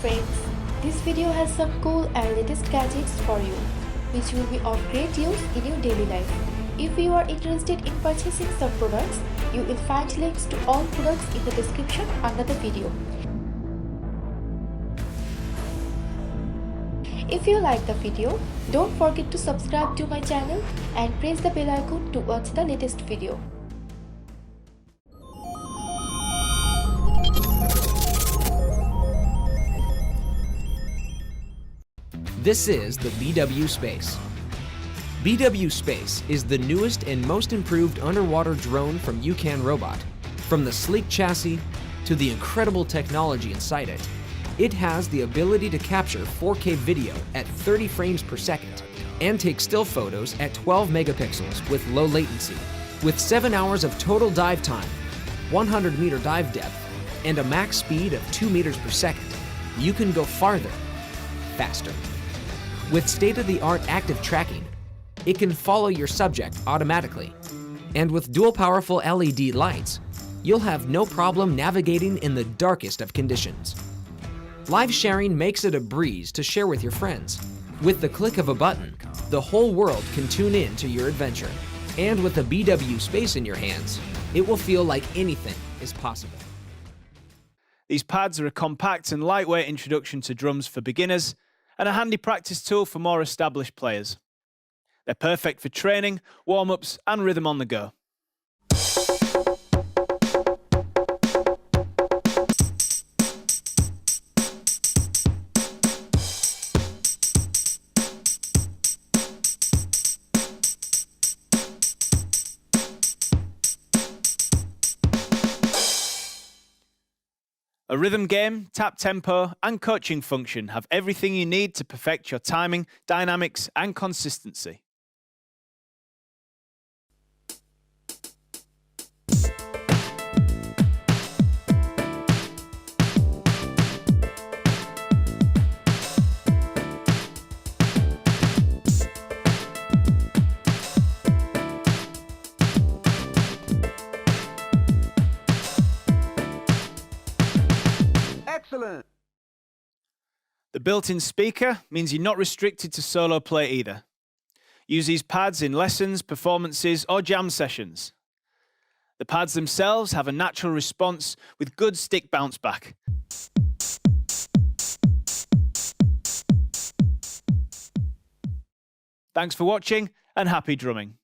friends, this video has some cool and latest gadgets for you, which will be of great use in your daily life. If you are interested in purchasing some products, you will find links to all products in the description under the video. If you like the video, don't forget to subscribe to my channel and press the bell icon to watch the latest video. This is the BW Space. BW Space is the newest and most improved underwater drone from UCAN Robot. From the sleek chassis to the incredible technology inside it, it has the ability to capture 4K video at 30 frames per second and take still photos at 12 megapixels with low latency. With 7 hours of total dive time, 100-meter dive depth, and a max speed of 2 meters per second, you can go farther, faster. With state-of-the-art active tracking, it can follow your subject automatically. And with dual powerful LED lights, you'll have no problem navigating in the darkest of conditions. Live sharing makes it a breeze to share with your friends. With the click of a button, the whole world can tune in to your adventure. And with the BW Space in your hands, it will feel like anything is possible. These pads are a compact and lightweight introduction to drums for beginners and a handy practice tool for more established players. They're perfect for training, warm-ups and rhythm on the go. A rhythm game, tap tempo, and coaching function have everything you need to perfect your timing, dynamics, and consistency. Excellent. The built-in speaker means you're not restricted to solo play either. Use these pads in lessons, performances, or jam sessions. The pads themselves have a natural response with good stick bounce back. Thanks for watching and happy drumming.